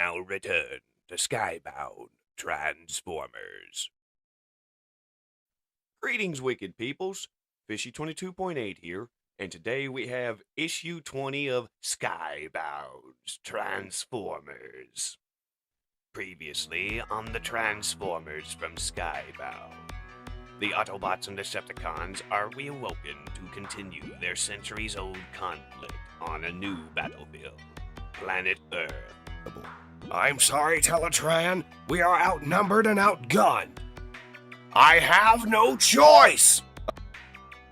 now return to Skybound Transformers. Greetings, wicked peoples. Fishy 22.8 here, and today we have issue 20 of Skybound Transformers. Previously on the Transformers from Skybound, the Autobots and Decepticons are reawoken to continue their centuries-old conflict on a new battlefield, planet Earth. I'm sorry, Teletran. We are outnumbered and outgunned. I have no choice!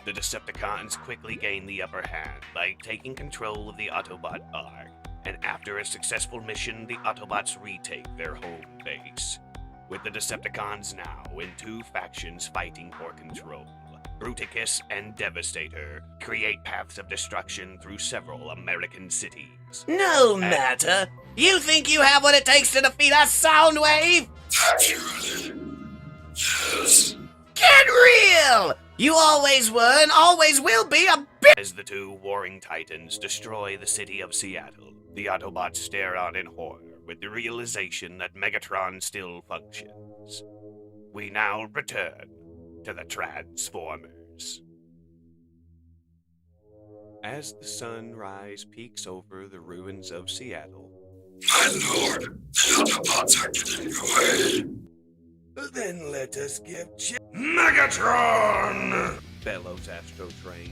The Decepticons quickly gain the upper hand by taking control of the Autobot Ark, and after a successful mission, the Autobots retake their home base, with the Decepticons now in two factions fighting for control. Bruticus and Devastator create paths of destruction through several American cities. No matter. You think you have what it takes to defeat a Soundwave? Yes. Get real! You always were and always will be a bitch! As the two warring titans destroy the city of Seattle, the Autobots stare on in horror with the realization that Megatron still functions. We now return to the Transformers. As the sunrise peeks over the ruins of Seattle, My lord, the Autobots are getting away. then let us give Megatron! bellows Astrotrain.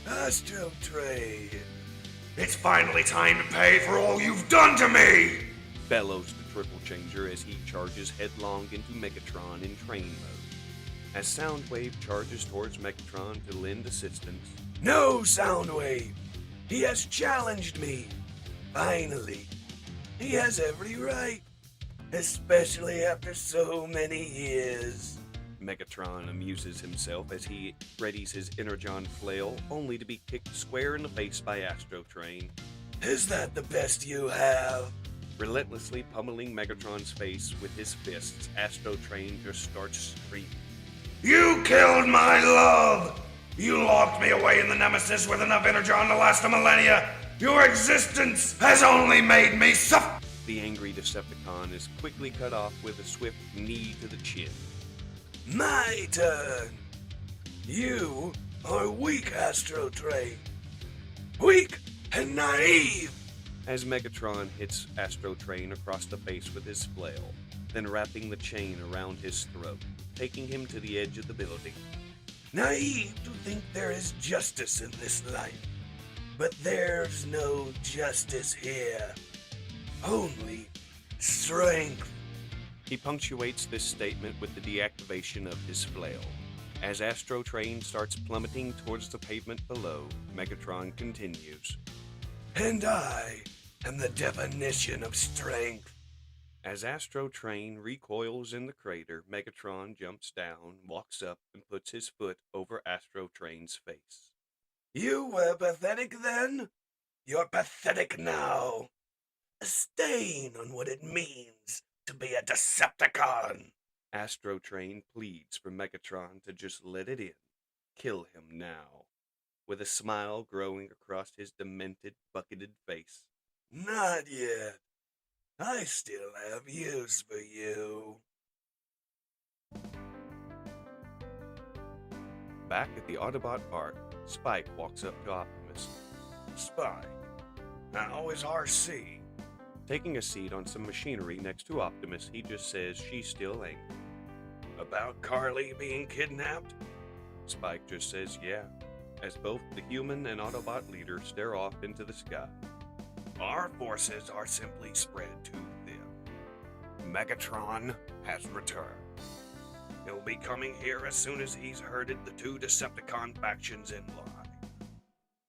Astrotrain. It's finally time to pay for all you've done to me! Bellows the Triple Changer as he charges headlong into Megatron in train mode. As Soundwave charges towards Megatron to lend assistance, No, Soundwave. He has challenged me. Finally. He has every right. Especially after so many years. Megatron amuses himself as he readies his Energon flail, only to be kicked square in the face by Astrotrain, Is that the best you have? relentlessly pummeling Megatron's face with his fists. Astrotrain just starts screaming. You killed my love! You locked me away in the Nemesis with enough Energon to last a millennia! Your existence has only made me suffer! The angry Decepticon is quickly cut off with a swift knee to the chin. My turn! You are weak, Astrotrain. Weak and naive! As Megatron hits Astrotrain across the face with his flail, then wrapping the chain around his throat, taking him to the edge of the building. Naive to think there is justice in this life. But there's no justice here. Only strength. He punctuates this statement with the deactivation of his flail. As Astrotrain starts plummeting towards the pavement below, Megatron continues. And I am the definition of strength. As Astrotrain recoils in the crater, Megatron jumps down, walks up, and puts his foot over Astrotrain's face. You were pathetic then? You're pathetic now. A stain on what it means to be a Decepticon. Astrotrain pleads for Megatron to just let it in. Kill him now. With a smile growing across his demented, bucketed face. Not yet. I still have use for you. Back at the Autobot Ark, Spike walks up to Optimus. Spike, how is RC? Taking a seat on some machinery next to Optimus, he just says she's still angry. About Carly being kidnapped? Spike just says yeah, as both the human and Autobot leaders stare off into the sky. Our forces are simply spread too thin. Megatron has returned. He'll be coming here as soon as he's herded the two Decepticon factions in line.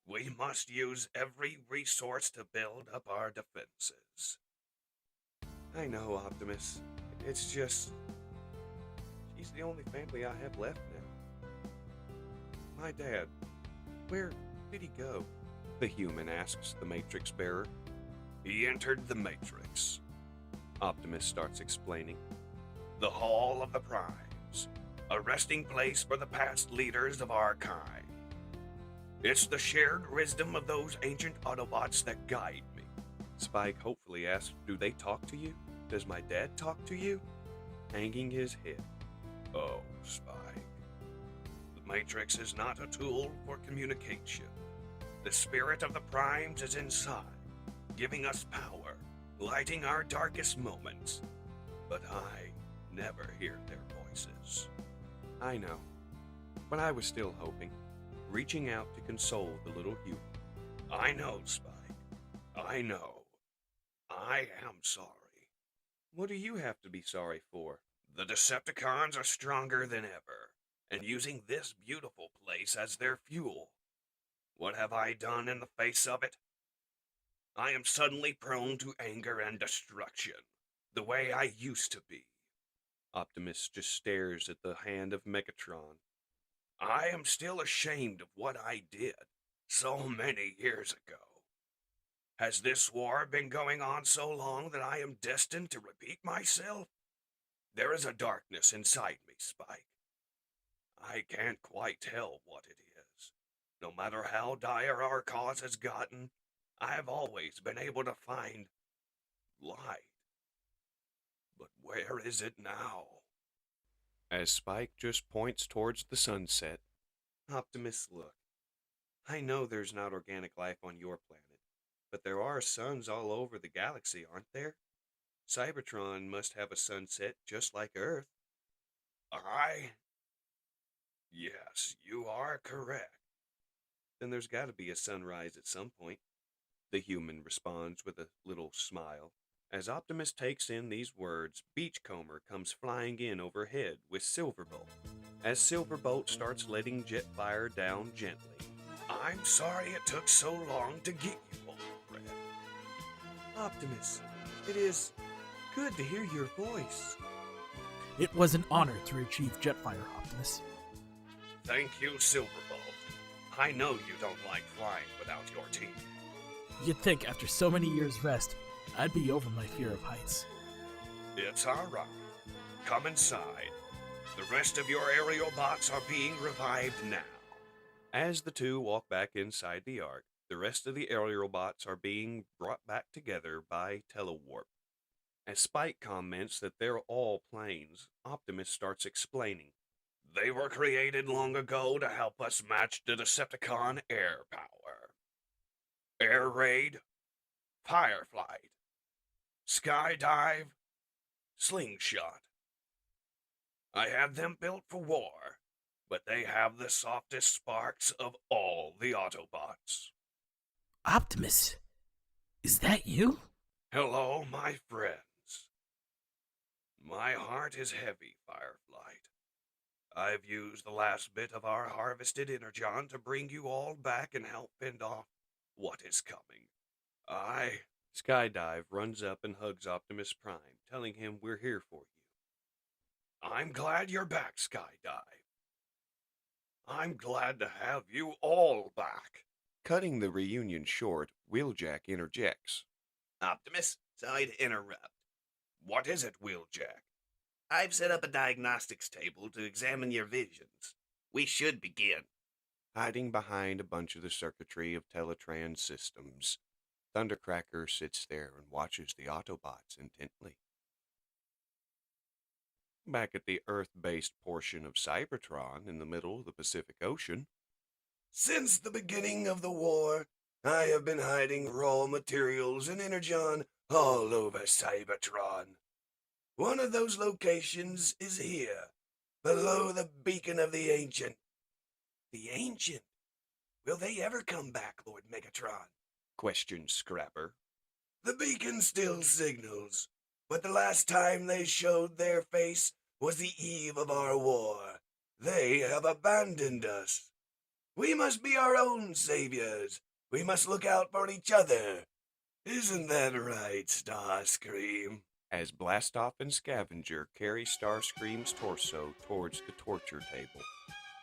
We must use every resource to build up our defenses. I know, Optimus. It's just... she's the only family I have left now. My dad, where did he go? The human asks the Matrix bearer. He entered the Matrix. Optimus starts explaining. The Hall of the Primes, a resting place for the past leaders of our kind. It's the shared wisdom of those ancient Autobots that guide me. Spike hopefully asks, "Do they talk to you? Does my dad talk to you?" Hanging his head. "Oh, Spike. The Matrix is not a tool for communication. The spirit of the primes is inside, giving us power, lighting our darkest moments. But I never hear their voices." I know, but I was still hoping, reaching out to console the little human. "I know, Spike. I know. I am sorry." "What do you have to be sorry for?" "The Decepticons are stronger than ever, and using this beautiful place as their fuel. What have I done in the face of it? I am suddenly prone to anger and destruction, the way I used to be." Optimus just stares at the hand of Megatron. "I am still ashamed of what I did so many years ago. Has this war been going on so long that I am destined to repeat myself? There is a darkness inside me, Spike. I can't quite tell what it is. No matter how dire our cause has gotten, I have always been able to find light. But where is it now?" As Spike just points towards the sunset, Optimus, look. I know there's not organic life on your planet, but there are suns all over the galaxy, aren't there? Cybertron must have a sunset just like Earth. Yes, you are correct. Then there's got to be a sunrise at some point. The human responds with a little smile. As Optimus takes in these words, Beachcomber comes flying in overhead with Silverbolt. As Silverbolt starts letting Jetfire down gently. "I'm sorry it took so long to get you, old friend." "Optimus, it is good to hear your voice." It was an honor to retrieve Jetfire, Optimus. "Thank you, Silverbolt. I know you don't like flying without your team." You'd think after so many years' rest, I'd be over my fear of heights. "It's all right. Come inside. The rest of your aerial bots are being revived now." As the two walk back inside the Ark, the rest of the aerial bots are being brought back together by telewarp. As Spike comments that they're all planes, Optimus starts explaining. "They were created long ago to help us match the Decepticon air power. Air raid, fire flight, skydive, slingshot. I had them built for war, but they have the softest sparks of all the Autobots." Optimus, is that you? "Hello, my friends. My heart is heavy, Fireflight. I've used the last bit of our harvested energon to bring you all back and help fend off what is coming. Skydive runs up and hugs Optimus Prime, telling him we're here for you. "I'm glad you're back, Skydive. I'm glad to have you all back." Cutting the reunion short, Wheeljack interjects. Optimus, sorry to interrupt. "What is it, Wheeljack?" I've set up a diagnostics table to examine your visions. We should begin. Hiding behind a bunch of the circuitry of Teletrans systems, Thundercracker sits there and watches the Autobots intently. Back at the Earth-based portion of Cybertron in the middle of the Pacific Ocean. "Since the beginning of the war, I have been hiding raw materials and energon all over Cybertron. One of those locations is here, below the beacon of the Ancient." "The Ancient? Will they ever come back, Lord Megatron?" questioned Scrapper. "The beacon still signals, but the last time they showed their face was the eve of our war. They have abandoned us. We must be our own saviors. We must look out for each other. Isn't that right, Starscream?" As Blastoff and Scavenger carry Starscream's torso towards the torture table.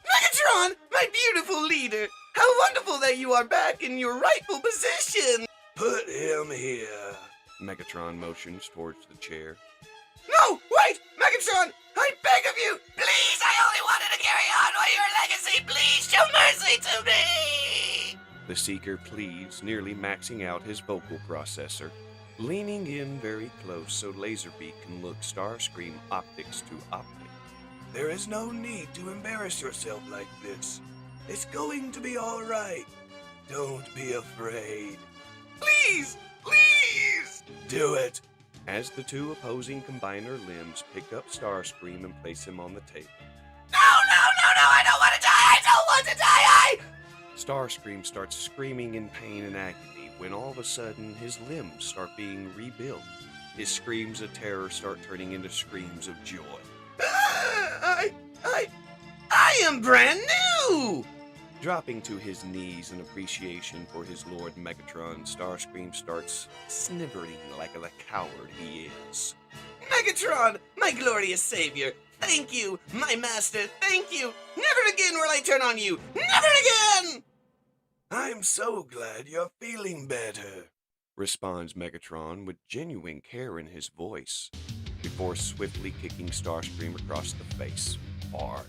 Megatron, my beautiful leader! How wonderful that you are back in your rightful position! "Put him here." Megatron motions towards the chair. No, wait! Megatron, I beg of you! Please, I only wanted to carry on with your legacy! Please show mercy to me! The Seeker pleads, nearly maxing out his vocal processor, leaning in very close so Laserbeak can look Starscream optics to optic. There is no need to embarrass yourself like this. It's going to be all right. Don't be afraid. Please! Please! Do it. As the two opposing combiner limbs pick up Starscream and place him on the table. No, I don't want to die! I don't want to die! Starscream starts screaming in pain and agony when all of a sudden his limbs start being rebuilt. His screams of terror start turning into screams of joy. I am brand new! Dropping to his knees in appreciation for his Lord Megatron, Starscream starts sniveling like the coward he is. Megatron, my glorious savior, thank you, my master, thank you. Never again will I turn on you. Never again! I'm so glad you're feeling better. Responds Megatron with genuine care in his voice, before swiftly kicking Starscream across the face, hard.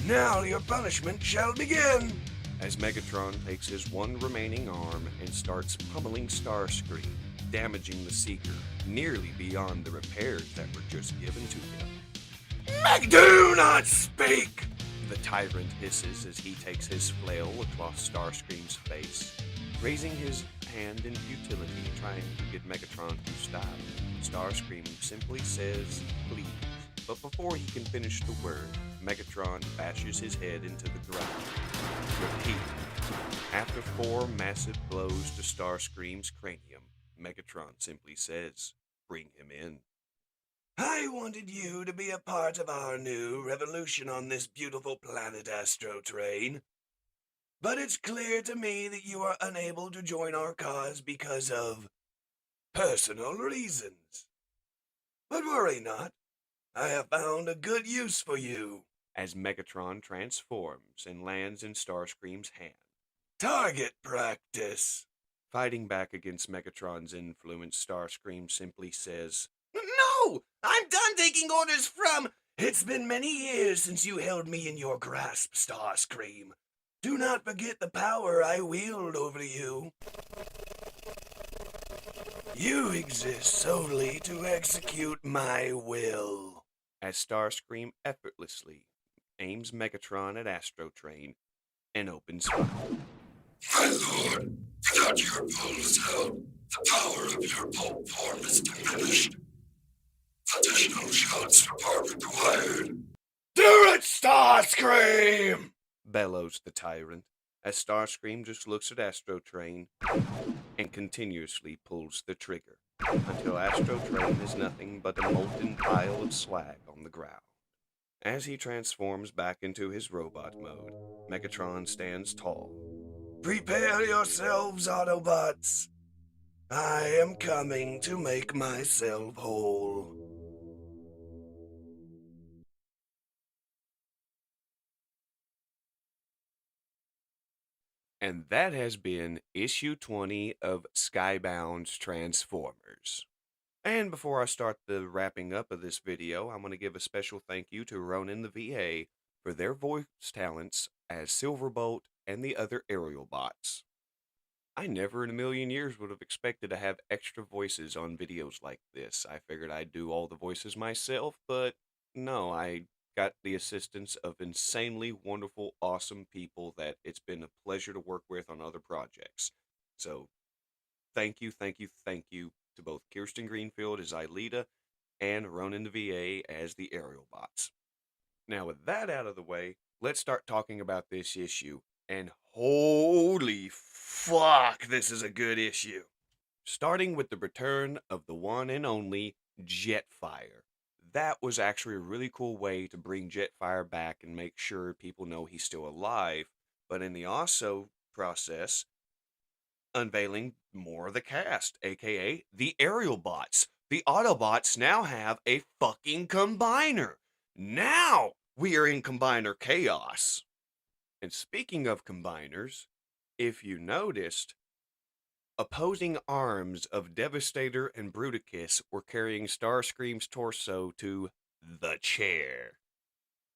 Now your punishment shall begin. As Megatron takes his one remaining arm and starts pummeling Starscream, damaging the Seeker nearly beyond the repairs that were just given to him. Do not speak! The tyrant hisses as he takes his flail across Starscream's face, raising his hand in futility, trying to get Megatron to stop. Starscream simply says, please. But before he can finish the word, Megatron bashes his head into the ground. Repeat. After 4 massive blows to Starscream's cranium, Megatron simply says, bring him in. I wanted you to be a part of our new revolution on this beautiful planet, Astrotrain. But it's clear to me that you are unable to join our cause because of personal reasons. But worry not. I have found a good use for you. As Megatron transforms and lands in Starscream's hand. Target practice. Fighting back against Megatron's influence, Starscream simply says, No! I'm done taking orders from... It's been many years since you held me in your grasp, Starscream. Do not forget the power I wield over you. You exist solely to execute my will. As Starscream effortlessly aims Megatron at Astrotrain and opens fire. My lord, without your opponent's help, the power of your pulp form is diminished. Additional shots are required. Do it, Starscream! Bellows the tyrant, as Starscream just looks at Astrotrain and continuously pulls the trigger, until Astrotrain is nothing but a molten pile of slag on the ground. As he transforms back into his robot mode, Megatron stands tall. Prepare yourselves, Autobots. I am coming to make myself whole. And that has been issue 20 of Skybound Transformers. And before I start the wrapping up of this video, I'm going to give a special thank you to Rohin the VA for their voice talents as Silverbolt and the other AUTOBOTs. I never in a million years would have expected to have extra voices on videos like this. I figured I'd do all the voices myself, but no, I got the assistance of insanely wonderful, awesome people that it's been a pleasure to work with on other projects. So, thank you to both Kirsten Greenfield as Ilita and Rohin the VA as the AUTOBOTs. Now, with that out of the way, let's start talking about this issue. And holy fuck, this is a good issue. Starting with the return of the one and only Jetfire. That was actually a really cool way to bring Jetfire back and make sure people know he's still alive, but in the also process, unveiling more of the cast, aka the AUTOBOTs. The Autobots now have a fucking combiner. Now we are in combiner chaos. And speaking of combiners, if you noticed, opposing arms of Devastator and Bruticus were carrying Starscream's torso to the chair.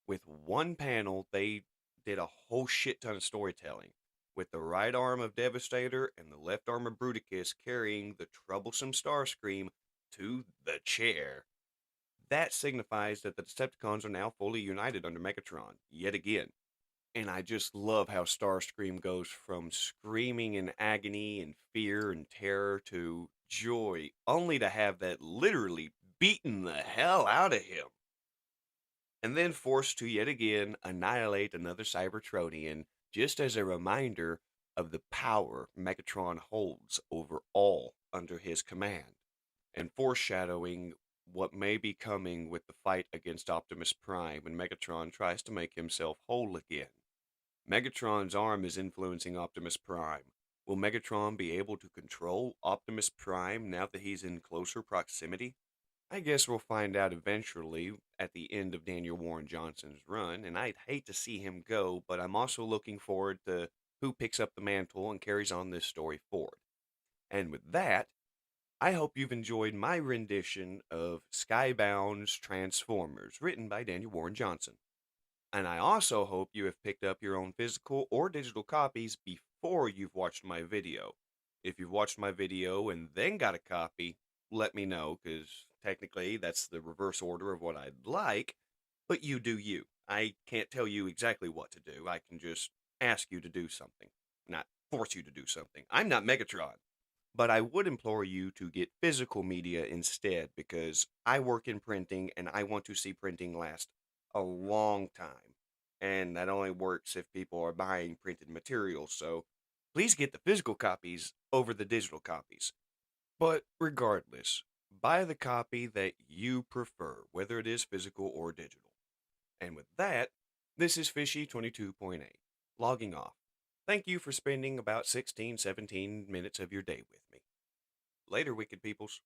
With one panel, they did a whole shit ton of storytelling. with the right arm of Devastator and the left arm of Bruticus carrying the troublesome Starscream to the chair. That signifies that the Decepticons are now fully united under Megatron, yet again. And I just love how Starscream goes from screaming in agony and fear and terror to joy, only to have that literally beaten the hell out of him. And then forced to yet again annihilate another Cybertronian, just as a reminder of the power Megatron holds over all under his command, and foreshadowing what may be coming with the fight against Optimus Prime when Megatron tries to make himself whole again. Megatron's arm is influencing Optimus Prime. Will Megatron be able to control Optimus Prime now that he's in closer proximity? I guess we'll find out eventually at the end of Daniel Warren Johnson's run, and I'd hate to see him go, but I'm also looking forward to who picks up the mantle and carries on this story forward. And with that, I hope you've enjoyed my rendition of Skybound's Transformers, written by Daniel Warren Johnson. And I also hope you have picked up your own physical or digital copies before you've watched my video. If you've watched my video and then got a copy, let me know, because technically that's the reverse order of what I'd like, but you do you. I can't tell you exactly what to do. I can just ask you to do something, not force you to do something. I'm not Megatron. But I would implore you to get physical media instead, because I work in printing and I want to see printing last a long time. And that only works if people are buying printed materials, so please get the physical copies over the digital copies. But regardless, buy the copy that you prefer, whether it is physical or digital. And with that, this is Fishy 22.8, logging off. Thank you for spending about 16, 17 minutes of your day with me. Later, wicked peoples.